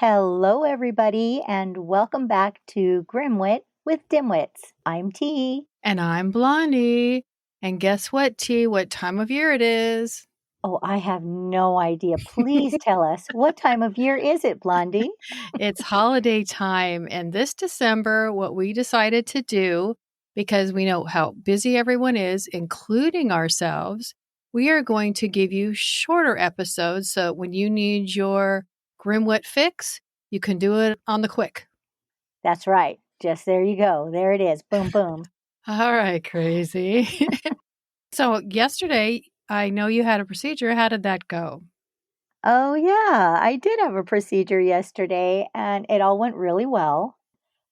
Hello, everybody, and welcome back to Grim Wit with Dimwits. I'm T. And I'm Blondie. And guess what, T? What time of year it is? Oh, I have no idea. Please tell us, what time of year is it, Blondie? It's holiday time. And this December, what we decided to do, because we know how busy everyone is, including ourselves, we are going to give you shorter episodes. So when you need your Grim Wit fix, you can do it on the quick. That's right. Just there you go. There it is. Boom, boom. All right, crazy. So yesterday, I know you had a procedure. How did that go? Oh, yeah. I did have a procedure yesterday, and it all went really well.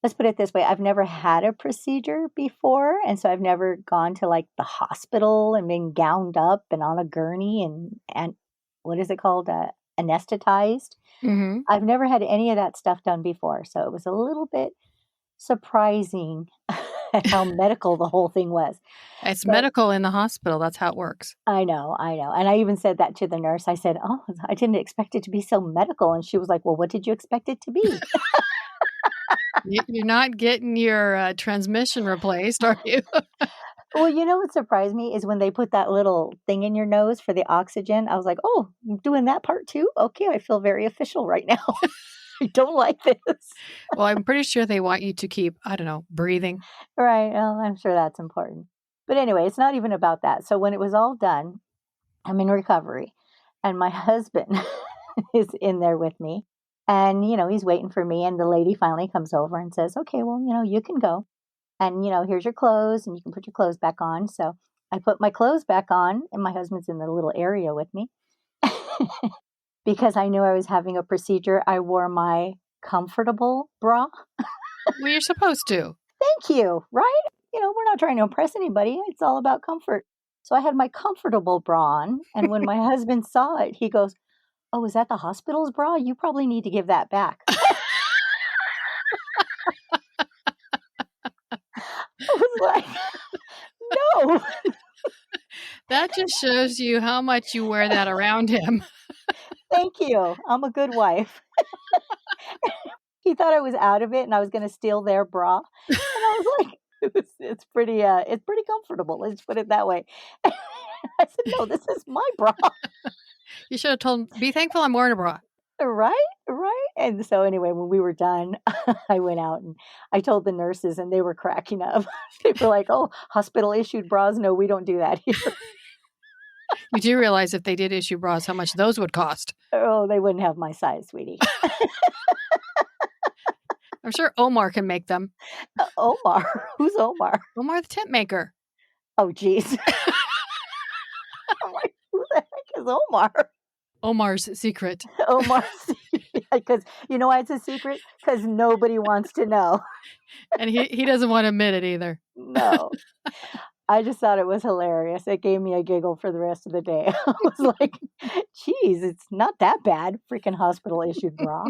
Let's put it this way. I've never had a procedure before, and so I've never gone to like the hospital and been gowned up and on a gurney and what is it called? Anesthetized. Mm-hmm. I've never had any of that stuff done before, so it was a little bit surprising at how medical the whole thing was. It's But medical in the hospital. That's how it works. I know. And I even said that to the nurse. I said, "Oh, I didn't expect it to be so medical." And she was like, "Well, what did you expect it to be?" You're not getting your transmission replaced, are you? Well, you know what surprised me is when they put that little thing in your nose for the oxygen. I was like, "Oh, I'm doing that part too? Okay, I feel very official right now." I don't like this. Well, I'm pretty sure they want you to keep, I don't know, breathing. Right. Well, I'm sure that's important. But anyway, it's not even about that. So when it was all done, I'm in recovery, and my husband is in there with me. And, he's waiting for me. And the lady finally comes over and says, "Okay, well, you can go. And, here's your clothes, and you can put your clothes back on." So I put my clothes back on, and my husband's in the little area with me. Because I knew I was having a procedure, I wore my comfortable bra. Well, you're supposed to. Thank you, right? We're not trying to impress anybody. It's all about comfort. So I had my comfortable bra on. And when my husband saw it, he goes, "Oh, is that the hospital's bra? You probably need to give that back." I was like, "No." That just shows you how much you wear that around him. Thank you. I'm a good wife. He thought I was out of it and I was going to steal their bra. And I was like, it's pretty comfortable. Let's put it that way. I said, "No, this is my bra." You should have told him, be thankful I'm wearing a bra. Right. And so anyway, when we were done, I went out and I told the nurses and they were cracking up. They were like, "Oh, hospital issued bras? No, we don't do that here." You do realize if they did issue bras, how much those would cost. Oh, they wouldn't have my size, sweetie. I'm sure Omar can make them. Omar? Who's Omar? Omar the tent maker. Oh, geez. I'm like, who the heck is Omar? Omar's secret. Omar's because you know why it's a secret? Because nobody wants to know. And he doesn't want to admit it either. No. I just thought it was hilarious. It gave me a giggle for the rest of the day. I was like, geez, it's not that bad. Freaking hospital issued bra.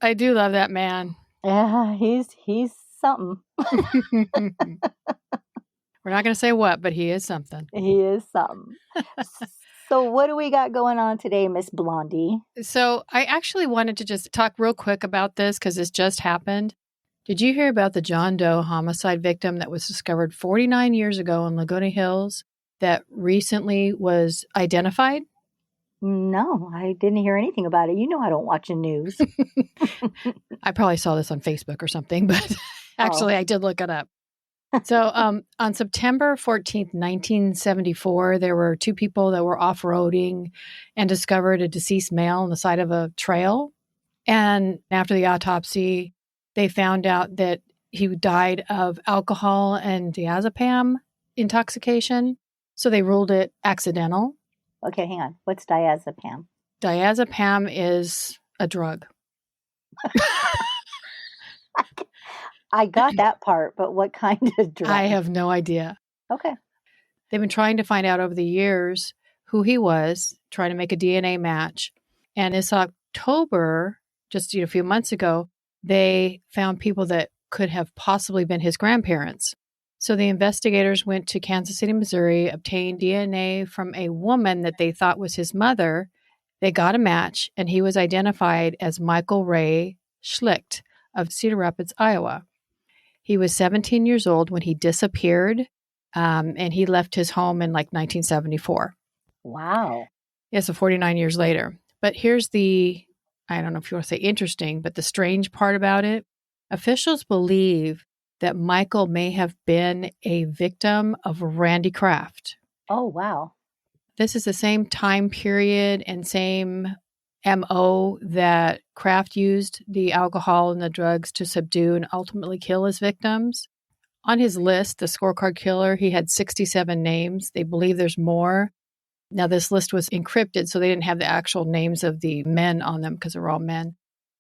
I do love that man. Yeah, he's something. We're not going to say what, but he is something. He is something. So what do we got going on today, Miss Blondie? So I actually wanted to just talk real quick about this because this just happened. Did you hear about the John Doe homicide victim that was discovered 49 years ago in Laguna Hills that recently was identified? No, I didn't hear anything about it. I don't watch the news. I probably saw this on Facebook or something, but actually I did look it up. So on September 14th, 1974, there were two people that were off-roading and discovered a deceased male on the side of a trail. And after the autopsy, they found out that he died of alcohol and diazepam intoxication. So they ruled it accidental. Okay, hang on. What's diazepam? Diazepam is a drug. I got that part, but what kind of drug? I have no idea. Okay. They've been trying to find out over the years who he was, trying to make a DNA match. And this October, just a few months ago, they found people that could have possibly been his grandparents. So the investigators went to Kansas City, Missouri, obtained DNA from a woman that they thought was his mother. They got a match, and he was identified as Michael Ray Schlicht of Cedar Rapids, Iowa. He was 17 years old when he disappeared, and he left his home in like 1974. Wow. Yeah, so 49 years later. But here's the, I don't know if you want to say interesting, but the strange part about it. Officials believe that Michael may have been a victim of Randy Kraft. Oh, wow. This is the same time period and same MO that Kraft used the alcohol and the drugs to subdue and ultimately kill his victims. On his list, the scorecard killer, he had 67 names. They believe there's more. Now, this list was encrypted, so they didn't have the actual names of the men on them because they were all men.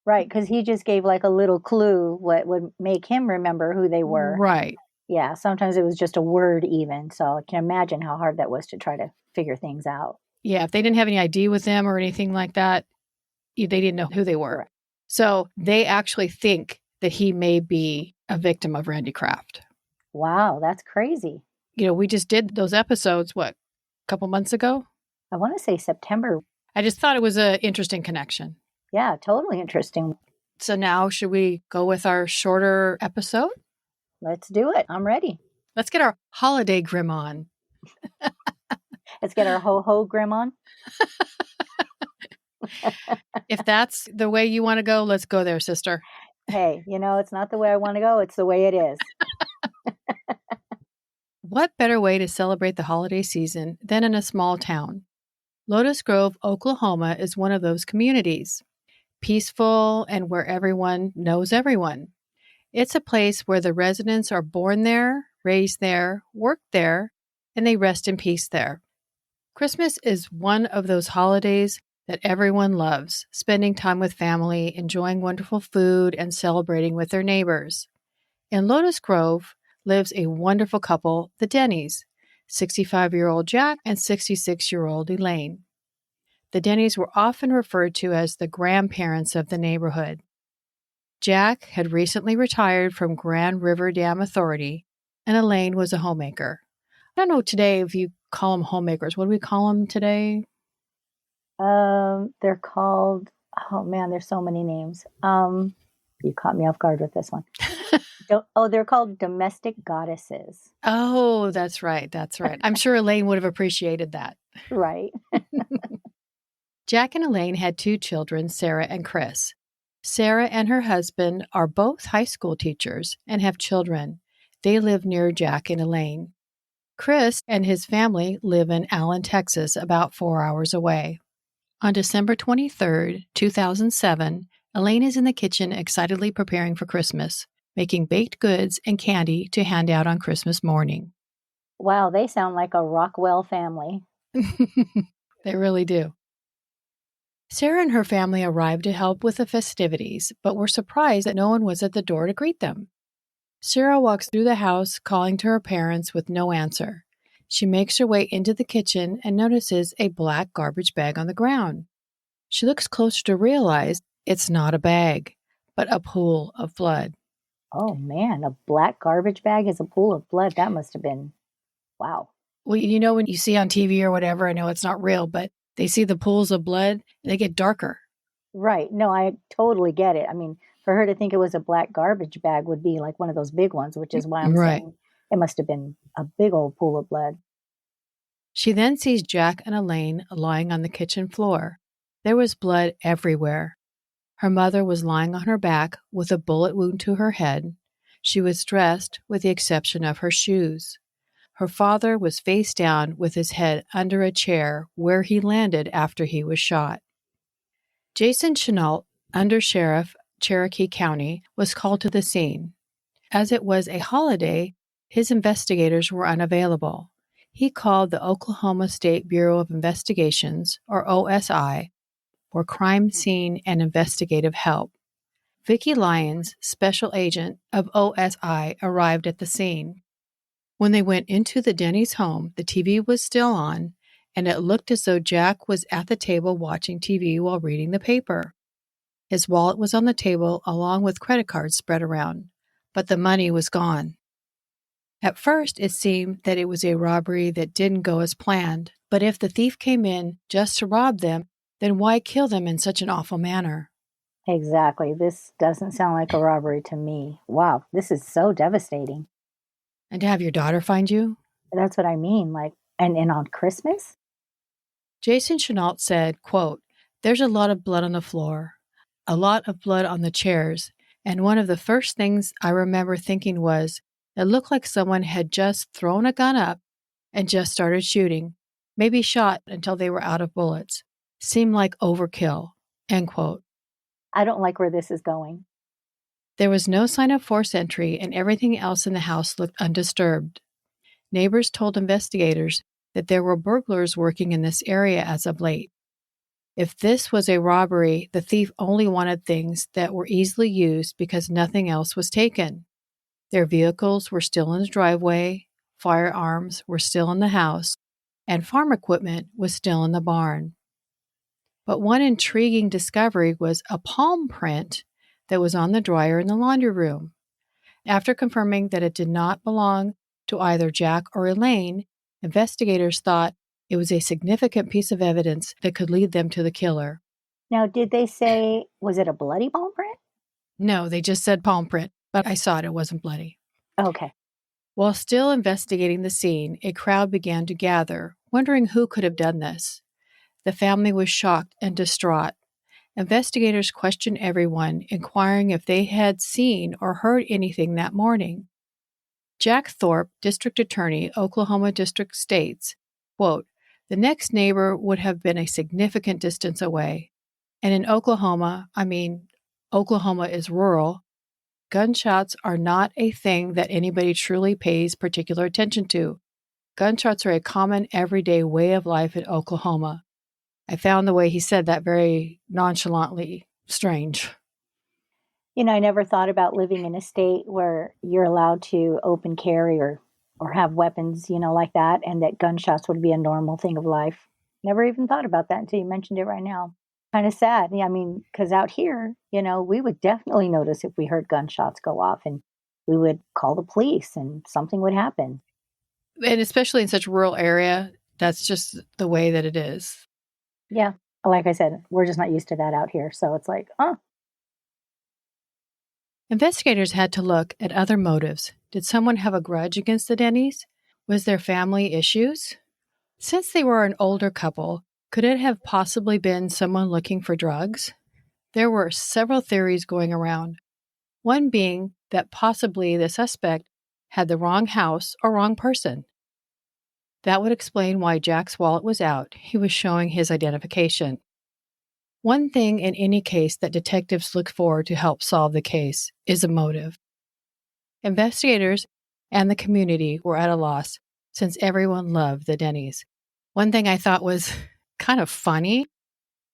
Right, because he just gave like a little clue what would make him remember who they were. Right. Yeah, sometimes it was just a word even. So I can imagine how hard that was to try to figure things out. Yeah, if they didn't have any ID with them or anything like that, they didn't know who they were. Correct. So they actually think that he may be a victim of Randy Kraft. Wow, that's crazy. We just did those episodes, a couple months ago? I want to say September. I just thought it was an interesting connection. Yeah, totally interesting. So now should we go with our shorter episode? Let's do it. I'm ready. Let's get our holiday grim on. Let's get our ho-ho grim on. If that's the way you want to go, let's go there, sister. Hey, it's not the way I want to go. It's the way it is. What better way to celebrate the holiday season than in a small town? Lotus Grove, Oklahoma is one of those communities. Peaceful and where everyone knows everyone. It's a place where the residents are born there, raised there, work there, and they rest in peace there. Christmas is one of those holidays that everyone loves, spending time with family, enjoying wonderful food, and celebrating with their neighbors. In Lotus Grove lives a wonderful couple, the Denneys, 65-year-old Jack and 66-year-old Elaine. The Denneys were often referred to as the grandparents of the neighborhood. Jack had recently retired from Grand River Dam Authority, and Elaine was a homemaker. I don't know today if you call them homemakers. What do we call them today? They're called, oh man, there's so many names. You caught me off guard with this one. They're called domestic goddesses. Oh, that's right. That's right. I'm sure Elaine would have appreciated that. Right. Jack and Elaine had 2 children, Sarah and Chris. Sarah and her husband are both high school teachers and have children. They live near Jack and Elaine. Chris and his family live in Allen, Texas, about 4 hours away. On December 23rd, 2007, Elaine is in the kitchen excitedly preparing for Christmas, making baked goods and candy to hand out on Christmas morning. Wow, they sound like a Rockwell family. They really do. Sarah and her family arrived to help with the festivities, but were surprised that no one was at the door to greet them. Sarah walks through the house, calling to her parents with no answer. She makes her way into the kitchen and notices a black garbage bag on the ground. She looks closer to realize it's not a bag, but a pool of blood. Oh man, a black garbage bag is a pool of blood. That must have been, wow. Well, when you see on TV or whatever, I know it's not real, but they see the pools of blood, they get darker. Right. No, I totally get it. I mean, for her to think it was a black garbage bag would be like one of those big ones, which is why I'm saying it must have been a big old pool of blood. She then sees Jack and Elaine lying on the kitchen floor. There was blood everywhere. Her mother was lying on her back with a bullet wound to her head. She was dressed with the exception of her shoes. Her father was face down with his head under a chair where he landed after he was shot. Jason Chenault, Undersheriff, Cherokee County, was called to the scene. As it was a holiday, his investigators were unavailable. He called the Oklahoma State Bureau of Investigations, or OSI, for crime scene and investigative help. Vicki Lyons, special agent of OSI, arrived at the scene. When they went into the Denneys' home, the TV was still on, and it looked as though Jack was at the table watching TV while reading the paper. His wallet was on the table along with credit cards spread around, but the money was gone. At first, it seemed that it was a robbery that didn't go as planned, but if the thief came in just to rob them, then why kill them in such an awful manner? Exactly. This doesn't sound like a robbery to me. Wow, this is so devastating. And to have your daughter find you? That's what I mean. Like, and on Christmas? Jason Chenault said, quote, "There's a lot of blood on the floor, a lot of blood on the chairs, and one of the first things I remember thinking was, it looked like someone had just thrown a gun up and just started shooting, maybe shot until they were out of bullets. Seemed like overkill." End quote. I don't like where this is going. There was no sign of forced entry, and everything else in the house looked undisturbed. Neighbors told investigators that there were burglars working in this area as of late. If this was a robbery, the thief only wanted things that were easily used because nothing else was taken. Their vehicles were still in the driveway, firearms were still in the house, and farm equipment was still in the barn. But one intriguing discovery was a palm print that was on the dryer in the laundry room. After confirming that it did not belong to either Jack or Elaine, investigators thought it was a significant piece of evidence that could lead them to the killer. Now, did they say, was it a bloody palm print? No, they just said palm print, but I saw it. It wasn't bloody. Okay. While still investigating the scene, a crowd began to gather, wondering who could have done this. The family was shocked and distraught. Investigators questioned everyone, inquiring if they had seen or heard anything that morning. Jack Thorpe, district attorney, Oklahoma District, states, quote, "The next neighbor would have been a significant distance away. And in Oklahoma is rural. Gunshots are not a thing that anybody truly pays particular attention to. Gunshots are a common, everyday way of life in Oklahoma." I found the way he said that very nonchalantly strange. I never thought about living in a state where you're allowed to open carry or have weapons, like that, and that gunshots would be a normal thing of life. Never even thought about that until you mentioned it right now. Kind of sad. Yeah, I mean, because out here, we would definitely notice if we heard gunshots go off, and we would call the police and something would happen. And especially in such a rural area, that's just the way that it is. Yeah. Like I said, we're just not used to that out here. So it's like, oh. Investigators had to look at other motives. Did someone have a grudge against the Denneys? Was there family issues? Since they were an older couple, could it have possibly been someone looking for drugs? There were several theories going around, one being that possibly the suspect had the wrong house or wrong person. That would explain why Jack's wallet was out. He was showing his identification. One thing in any case that detectives look for to help solve the case is a motive. Investigators and the community were at a loss since everyone loved the Denneys. One thing I thought was kind of funny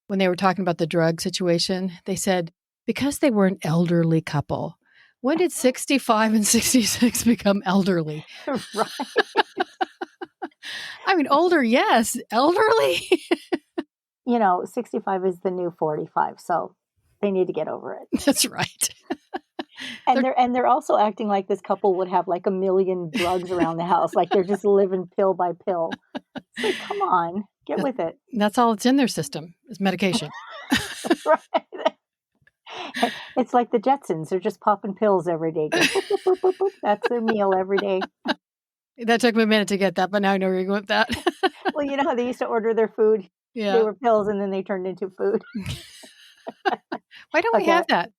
when they were talking about the drug situation, they said, because they were an elderly couple. When did 65 and 66 become elderly? Right. I mean, older, yes. Elderly? 65 is the new 45, so they need to get over it. That's right. And they're also acting like this couple would have like a million drugs around the house, like they're just living pill by pill. It's like, come on, get with it. That's all it's in their system is medication. Right. It's like the Jetsons. They're just popping pills every day. Go, boop, boop, boop, boop, boop. That's their meal every day. That took me a minute to get that, but now I know where you're going with that. Well, you know how they used to order their food? Yeah. They were pills and then they turned into food. Why don't we have that?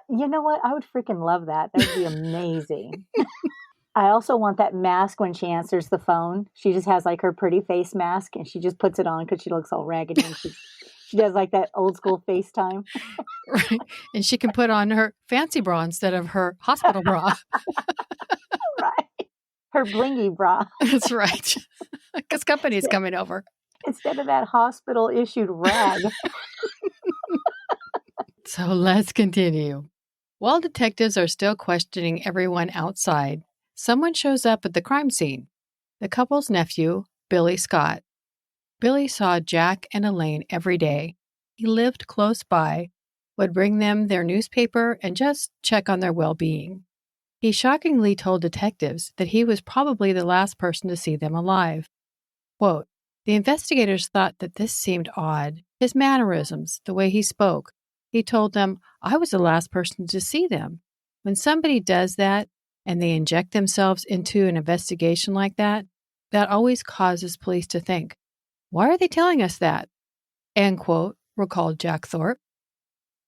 You know what? I would freaking love that. That would be amazing. I also want that mask when she answers the phone. She just has like her pretty face mask and she just puts it on because she looks all raggedy. And she does like that old school FaceTime. Right. And she can put on her fancy bra instead of her hospital bra. Right. Her blingy bra. That's right. Because company's coming over. Instead of that hospital issued rag. So let's continue. While detectives are still questioning everyone outside, someone shows up at the crime scene. The couple's nephew, Billy Scott. Billy saw Jack and Elaine every day. He lived close by, would bring them their newspaper and just check on their well-being. He shockingly told detectives that he was probably the last person to see them alive. Quote, "The investigators thought that this seemed odd his mannerisms, the way he spoke. He told them, I was the last person to see them. When somebody does that and they inject themselves into an investigation like that, that always causes police to think, why are they telling us that? End quote, recalled Jack Thorpe.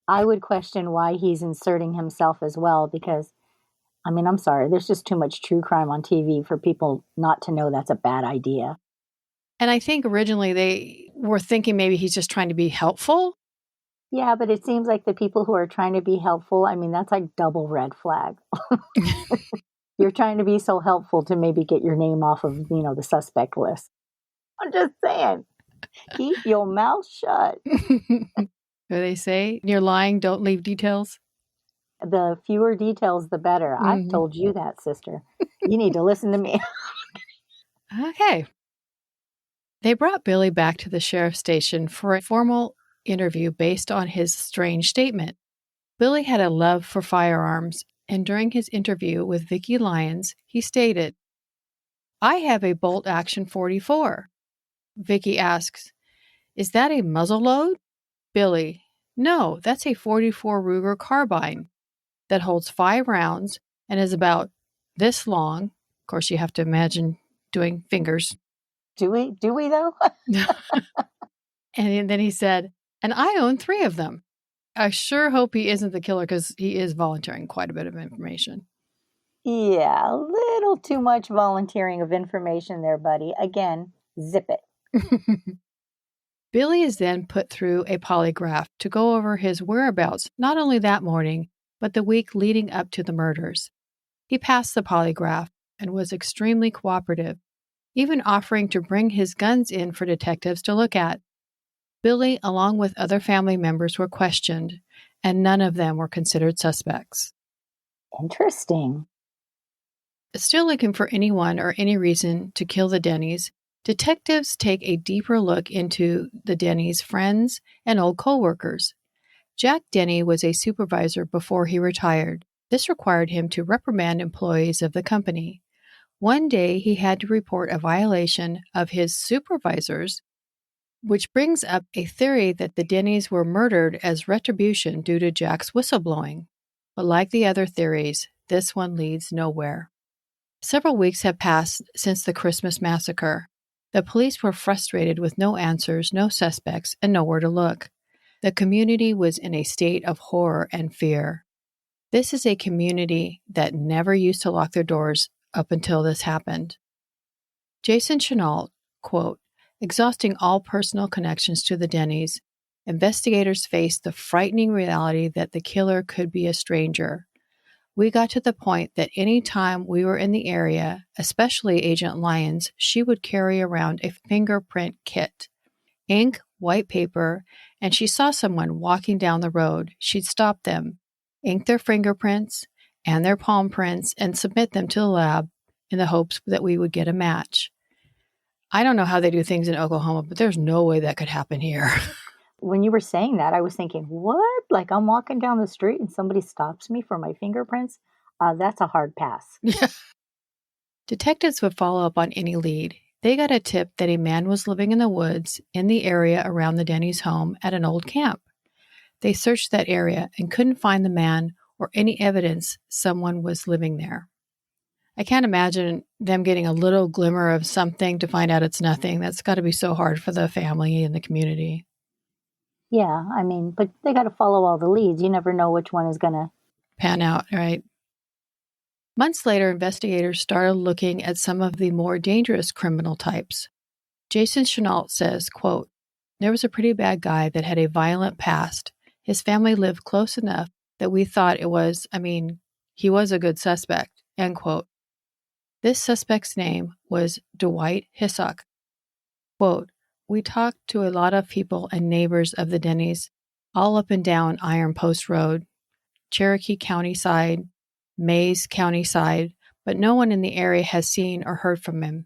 I would question why he's inserting himself as well because, I mean, I'm sorry, there's just too much true crime on TV for people not to know that's a bad idea. And I think originally they were thinking maybe he's just trying to be helpful. Yeah, but it seems like the people who are trying to be helpful, I mean, that's like double red flag. You're trying to be so helpful to maybe get your name off of, the suspect list. I'm just saying, keep your mouth shut. They say, you're lying, don't leave details. The fewer details, the better. I've told you that, sister. You need to listen to me. Okay. They brought Billy back to the sheriff's station for a formal interview based on his strange statement. Billy had a love for firearms, and during his interview with Vicki Lyons, he stated, I have a bolt-action .44. Vicki asks, is that a muzzleload? Billy, no, that's a .44 Ruger carbine that holds 5 rounds and is about this long. Of course, you have to imagine doing fingers. Do we though? And then he said, and I own 3 of them. I sure hope he isn't the killer because he is volunteering quite a bit of information. Yeah, a little too much volunteering of information there, buddy. Again, zip it. Billy is then put through a polygraph to go over his whereabouts not only that morning, but the week leading up to the murders. He passed the polygraph and was extremely cooperative, even offering to bring his guns in for detectives to look at. Billy, along with other family members, were questioned, and none of them were considered suspects. Interesting. Still looking for anyone or any reason to kill the Denneys, detectives take a deeper look into the Denneys' friends and old co-workers. Jack Denny was a supervisor before he retired. This required him to reprimand employees of the company. One day, he had to report a violation of his supervisors, which brings up a theory that the Denneys were murdered as retribution due to Jack's whistleblowing. But like the other theories, this one leads nowhere. Several weeks have passed since the Christmas massacre. The police were frustrated with no answers, no suspects, and nowhere to look. The community was in a state of horror and fear. This is a community that never used to lock their doors up until this happened. Jason Chenault, quote, exhausting all personal connections to the Denneys, investigators faced the frightening reality that the killer could be a stranger. We got to the point that any time we were in the area, especially Agent Lyons, she would carry around a fingerprint kit, ink, white paper, and she saw someone walking down the road. She'd stop them, ink their fingerprints and their palm prints, and submit them to the lab in the hopes that we would get a match. I don't know how they do things in Oklahoma, but there's no way that could happen here. When you were saying that, I was thinking, what? Like I'm walking down the street and somebody stops me for my fingerprints? That's a hard pass. Detectives would follow up on any lead. They got a tip that a man was living in the woods in the area around the Denneys' home at an old camp. They searched that area and couldn't find the man or any evidence someone was living there. I can't imagine them getting a little glimmer of something to find out it's nothing. That's got to be so hard for the family and the community. Yeah, I mean, but they got to follow all the leads. You never know which one is going to pan out, right? Months later, investigators started looking at some of the more dangerous criminal types. Jason Chenault says, quote, there was a pretty bad guy that had a violent past. His family lived close enough that we thought he was a good suspect, end quote. This suspect's name was Dwight Hissock. Quote, we talked to a lot of people and neighbors of the Denneys, all up and down Iron Post Road, Cherokee County side, Mays County side, but no one in the area has seen or heard from him.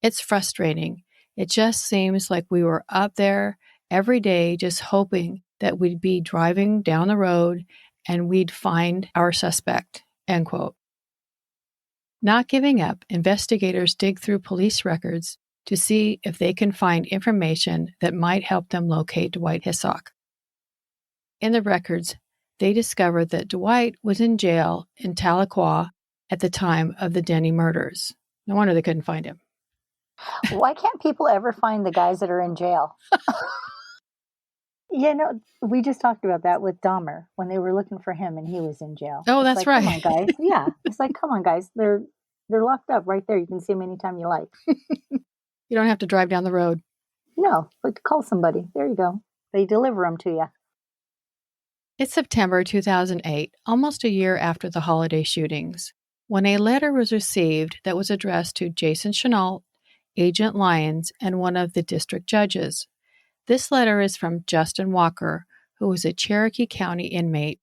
It's frustrating. It just seems like we were up there every day just hoping that we'd be driving down the road and we'd find our suspect, end quote. Not giving up, investigators dig through police records to see if they can find information that might help them locate Dwight Hissock. In the records, they discovered that Dwight was in jail in Tahlequah at the time of the Denney murders. No wonder they couldn't find him. Why can't people ever find the guys that are in jail? We just talked about that with Dahmer when they were looking for him and he was in jail. Oh, It's that's like, right. Come on, guys. Yeah. It's like, come on, guys. They're locked up right there. You can see them anytime you like. You don't have to drive down the road. No, but call somebody. There you go. They deliver them to you. It's September 2008, almost a year after the holiday shootings, when a letter was received that was addressed to Jason Chenault, Agent Lyons, and one of the district judges. This letter is from Justin Walker, who was a Cherokee County inmate.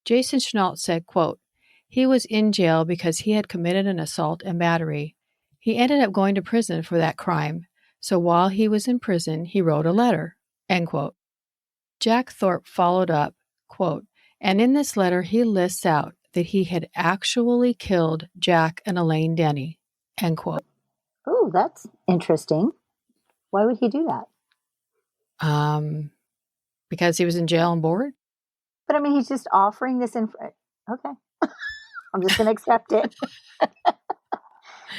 Jason Chenault said, quote, "He was in jail because he had committed an assault and battery. He ended up going to prison for that crime. So while he was in prison, he wrote a letter." End quote. Jack Thorpe followed up, quote, "And in this letter, he lists out that he had actually killed Jack and Elaine Denney." End quote. Oh, that's interesting. Why would he do that? Because he was in jail and bored. But I mean, he's just offering this info. Okay. I'm just going to accept it.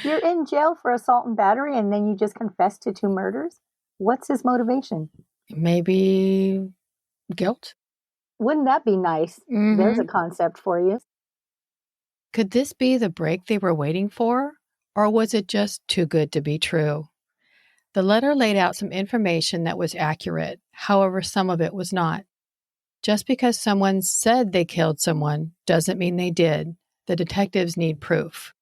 You're in jail for assault and battery, and then you just confess to 2 murders? What's his motivation? Maybe guilt. Wouldn't that be nice? Mm-hmm. There's a concept for you. Could this be the break they were waiting for? Or was it just too good to be true? The letter laid out some information that was accurate. However, some of it was not. Just because someone said they killed someone doesn't mean they did. The detectives need proof.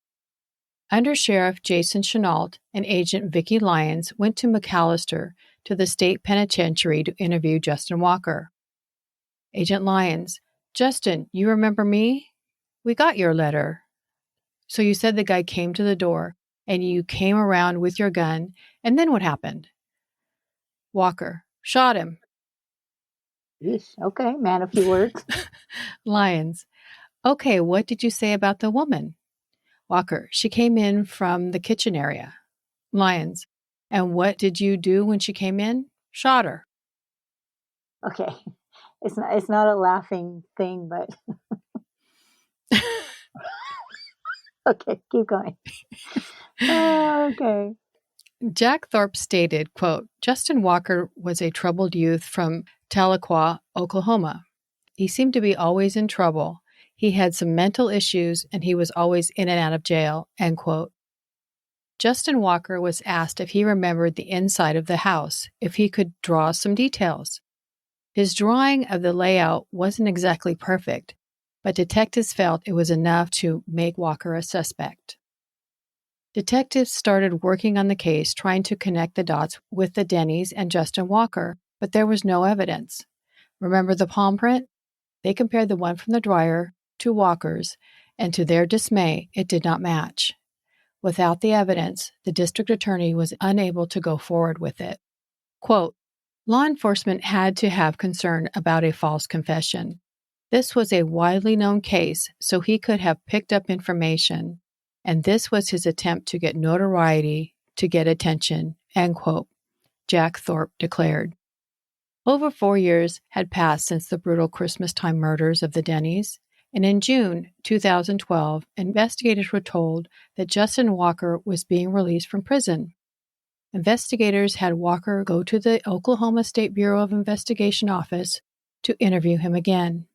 Under Sheriff Jason Chenault and Agent Vicki Lyons went to McAllister to the state penitentiary to interview Justin Walker. Agent Lyons: "Justin, you remember me? We got your letter. So you said the guy came to the door and you came around with your gun, and then what happened?" Walker: "Shot him." Yeesh. Okay, man, a few words. Lyons: "Okay, what did you say about the woman?" Walker: "She came in from the kitchen area." Lyons: "And what did you do when she came in?" "Shot her." Okay. It's not a laughing thing, but okay, keep going. Okay. Jack Thorpe stated, quote, "Justin Walker was a troubled youth from Tahlequah, Oklahoma. He seemed to be always in trouble. He had some mental issues and he was always in and out of jail." End quote. Justin Walker was asked if he remembered the inside of the house, if he could draw some details. His drawing of the layout wasn't exactly perfect, but detectives felt it was enough to make Walker a suspect. Detectives started working on the case, trying to connect the dots with the Denneys and Justin Walker, but there was no evidence. Remember the palm print? They compared the one from the dryer to Walker's, and to their dismay, it did not match. Without the evidence, the district attorney was unable to go forward with it. Quote, "Law enforcement had to have concern about a false confession. This was a widely known case, so he could have picked up information, and this was his attempt to get notoriety, to get attention." End quote, Jack Thorpe declared. Over 4 years had passed since the brutal Christmas-time murders of the Denneys, and in June 2012, investigators were told that Justin Walker was being released from prison. Investigators had Walker go to the Oklahoma State Bureau of Investigation office to interview him again.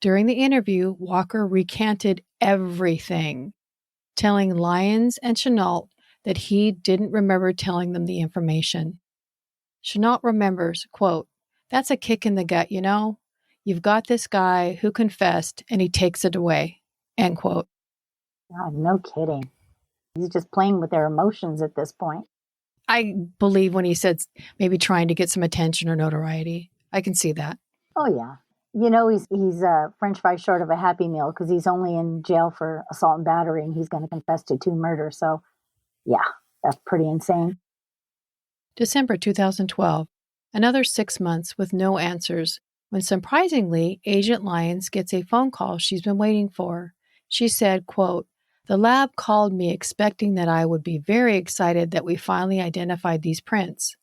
During the interview, Walker recanted everything, telling Lyons and Chenault that he didn't remember telling them the information. Chenault remembers, quote, "That's a kick in the gut, you know? You've got this guy who confessed and he takes it away." End quote. God, no kidding. He's just playing with their emotions at this point. I believe when he said maybe trying to get some attention or notoriety. I can see that. Oh, yeah. He's French fry short of a Happy Meal because he's only in jail for assault and battery, and he's going to confess to 2 murders. So, yeah, that's pretty insane. December 2012, another 6 months with no answers, when surprisingly, Agent Lyons gets a phone call she's been waiting for. She said, quote, The lab called me expecting that I would be very excited that we finally identified these prints.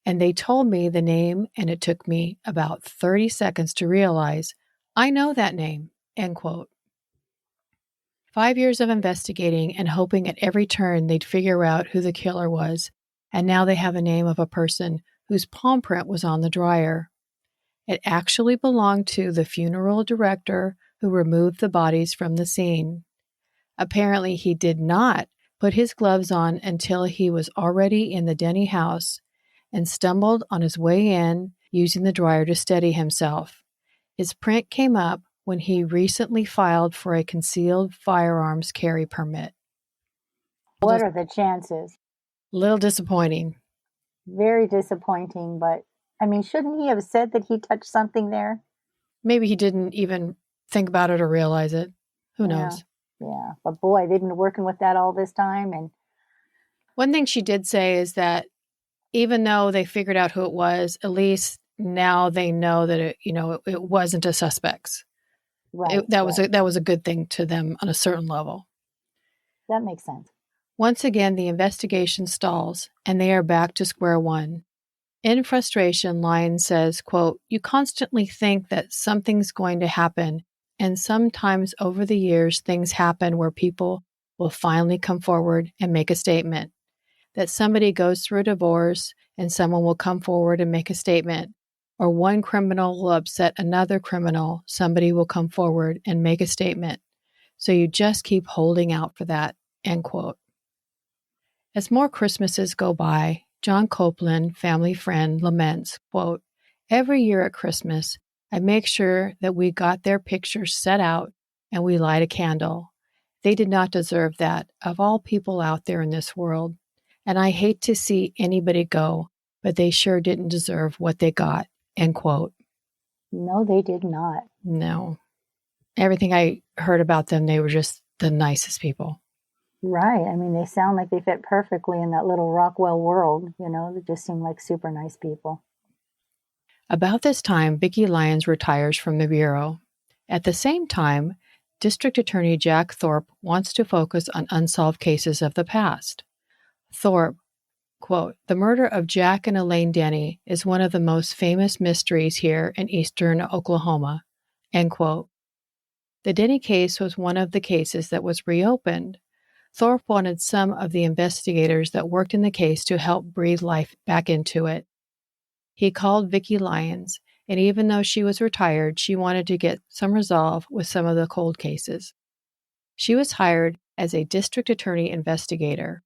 And they told me the name, and it took me about 30 seconds to realize, I know that name, end quote. 5 years of investigating and hoping at every turn they'd figure out who the killer was, and now they have the name of a person whose palm print was on the dryer. It actually belonged to the funeral director who removed the bodies from the scene. Apparently, he did not put his gloves on until he was already in the Denney house and stumbled on his way in using the dryer to steady himself. His print came up when he recently filed for a concealed firearms carry permit. What are the chances? Little disappointing. Very disappointing, but I mean, shouldn't he have said that he touched something there? Maybe he didn't even think about it or realize it. Who knows? Yeah, but boy, they've been working with that all this time. And one thing she did say is that even though they figured out who it was, at least now they know that it wasn't a suspect's. Right. That was a good thing to them on a certain level. That makes sense. Once again, the investigation stalls, and they are back to square one. In frustration, Lyons says, quote, "You constantly think that something's going to happen, and sometimes over the years things happen where people will finally come forward and make a statement. That somebody goes through a divorce and someone will come forward and make a statement. Or one criminal will upset another criminal, somebody will come forward and make a statement. So you just keep holding out for that," end quote. As more Christmases go by, John Copeland, family friend, laments, quote, "Every year at Christmas, I make sure that we got their pictures set out and we light a candle. They did not deserve that, of all people out there in this world. And I hate to see anybody go, but they sure didn't deserve what they got," end quote. No, they did not. No. Everything I heard about them, they were just the nicest people. Right. I mean, they sound like they fit perfectly in that little Rockwell world. They just seem like super nice people. About this time, Vicki Lyons retires from the Bureau. At the same time, District Attorney Jack Thorpe wants to focus on unsolved cases of the past. Thorpe, quote, "The murder of Jack and Elaine Denney is one of the most famous mysteries here in eastern Oklahoma," end quote. The Denney case was one of the cases that was reopened. Thorpe wanted some of the investigators that worked in the case to help breathe life back into it. He called Vicki Lyons, and even though she was retired, she wanted to get some resolve with some of the cold cases. She was hired as a district attorney investigator.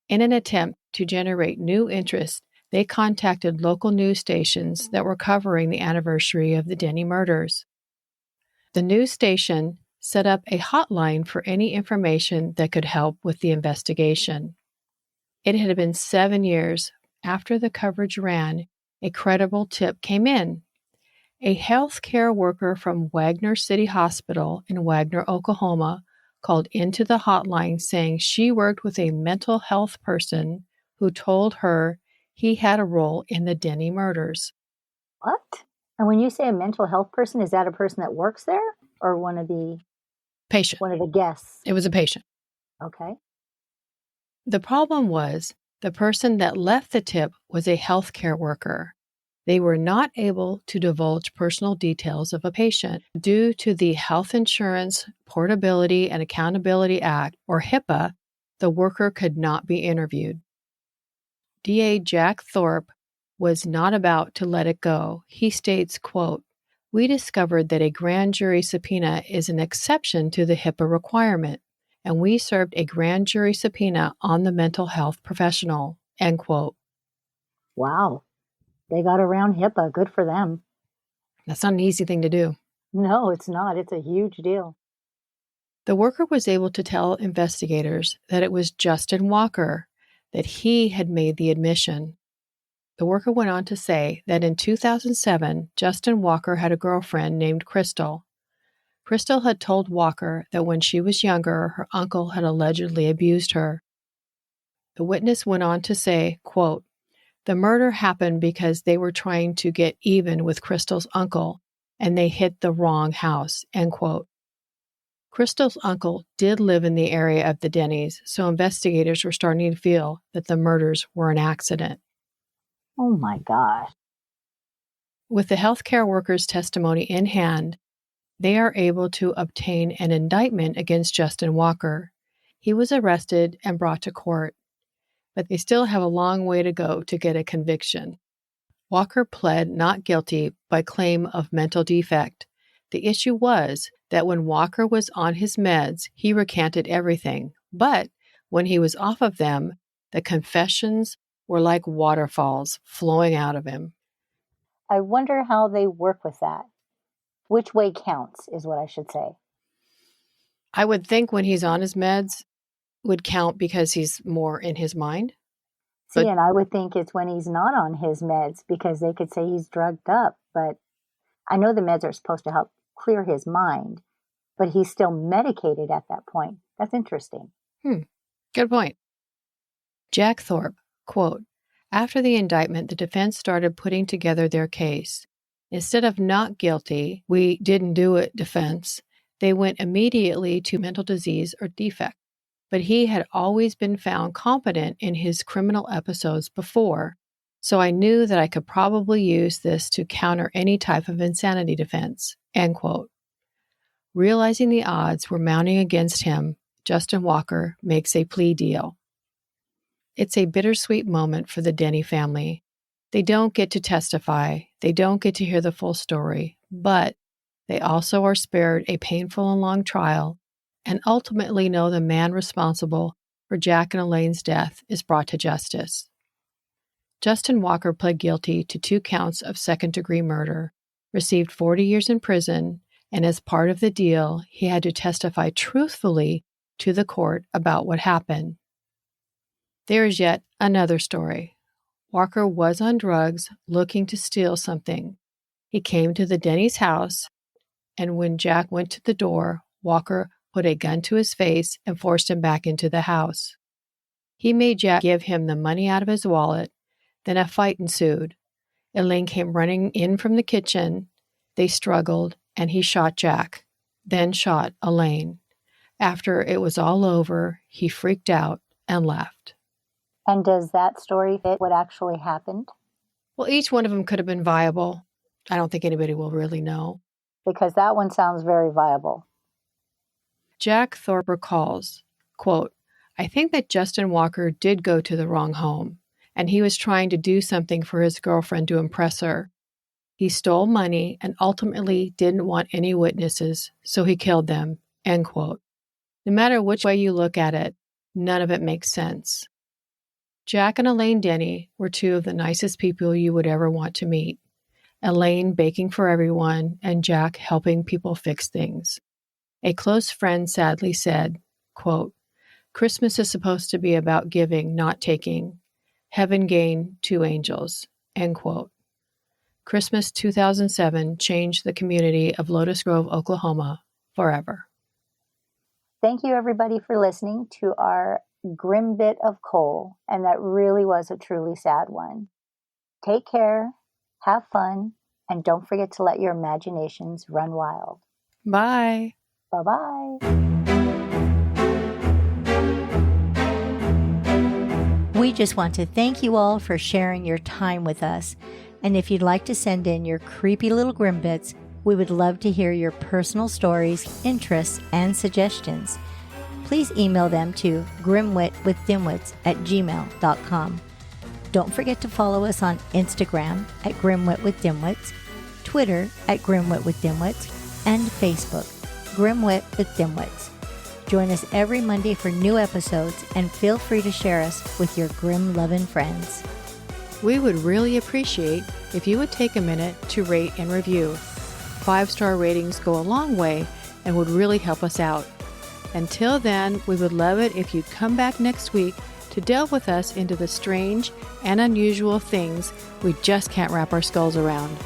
In an attempt to generate new interest, they contacted local news stations that were covering the anniversary of the Denney murders. The news station set up a hotline for any information that could help with the investigation. It had been 7 years after the coverage ran, a credible tip came in. A health care worker from Wagner City Hospital in Wagner, Oklahoma, called into the hotline saying she worked with a mental health person who told her he had a role in the Denney murders. What? And when you say a mental health person, is that a person that works there or one of the guests? It was a patient. Okay. The problem was the person that left the tip was a healthcare worker. They were not able to divulge personal details of a patient. Due to the Health Insurance Portability and Accountability Act, or HIPAA, the worker could not be interviewed. DA Jack Thorpe was not about to let it go. He states, quote, "We discovered that a grand jury subpoena is an exception to the HIPAA requirement, and we served a grand jury subpoena on the mental health professional," end quote. Wow. They got around HIPAA. Good for them. That's not an easy thing to do. No, it's not. It's a huge deal. The worker was able to tell investigators that it was Justin Walker, that he had made the admission. The worker went on to say that in 2007, Justin Walker had a girlfriend named Crystal. Crystal had told Walker that when she was younger, her uncle had allegedly abused her. The witness went on to say, quote, "The murder happened because they were trying to get even with Crystal's uncle, and they hit the wrong house," end quote. Crystal's uncle did live in the area of the Denneys, so investigators were starting to feel that the murders were an accident. Oh my gosh. With the healthcare workers' testimony in hand, they are able to obtain an indictment against Justin Walker. He was arrested and brought to court, but they still have a long way to go to get a conviction. Walker pled not guilty by claim of mental defect. The issue was that when Walker was on his meds, he recanted everything, but when he was off of them, the confessions were like waterfalls flowing out of him. I wonder how they work with that. Which way counts is what I should say. I would think when he's on his meds would count because he's more in his mind. See, and I would think it's when he's not on his meds because they could say he's drugged up. But I know the meds are supposed to help clear his mind, but he's still medicated at that point. That's interesting. Good point. Jack Thorpe, quote, after the indictment, the defense started putting together their case. Instead of not guilty, we didn't do it defense, they went immediately to mental disease or defect. But he had always been found competent in his criminal episodes before, so I knew that I could probably use this to counter any type of insanity defense, end quote. Realizing the odds were mounting against him, Justin Walker makes a plea deal. It's a bittersweet moment for the Denney family. They don't get to testify, they don't get to hear the full story, but they also are spared a painful and long trial and ultimately know the man responsible for Jack and Elaine's death is brought to justice. Justin Walker pled guilty to 2 counts of second-degree murder, received 40 years in prison, and as part of the deal, he had to testify truthfully to the court about what happened. There is yet another story. Walker was on drugs looking to steal something. He came to the Denny's house, and when Jack went to the door, Walker put a gun to his face and forced him back into the house. He made Jack give him the money out of his wallet. Then a fight ensued. Elaine came running in from the kitchen. They struggled, and he shot Jack, then shot Elaine. After it was all over, he freaked out and left. And does that story fit what actually happened? Well, each one of them could have been viable. I don't think anybody will really know. Because that one sounds very viable. Jack Thorpe recalls, quote, I think that Justin Walker did go to the wrong home, and he was trying to do something for his girlfriend to impress her. He stole money and ultimately didn't want any witnesses, so he killed them, end quote. No matter which way you look at it, none of it makes sense. Jack and Elaine Denney were 2 of the nicest people you would ever want to meet. Elaine baking for everyone, and Jack helping people fix things. A close friend sadly said, quote, Christmas is supposed to be about giving, not taking. Heaven gained 2 angels, end quote. Christmas 2007 changed the community of Lotus Grove, Oklahoma, forever. Thank you, everybody, for listening to our Grimbit of Coal, and that really was a truly sad one. Take care, have fun, and don't forget to let your imaginations run wild. Bye. Bye-bye. We just want to thank you all for sharing your time with us. And if you'd like to send in your creepy little Grimbits, we would love to hear your personal stories, interests, and suggestions. Please email them to grimwitwithdimwits@gmail.com. Don't forget to follow us on Instagram at grimwitwithdimwits, Twitter at grimwitwithdimwits, and Facebook, Grim Wit with Dimwits. Join us every Monday for new episodes, and feel free to share us with your grim-loving friends. We would really appreciate if you would take a minute to rate and review. 5-star ratings go a long way and would really help us out. Until then, we would love it if you'd come back next week to delve with us into the strange and unusual things we just can't wrap our skulls around.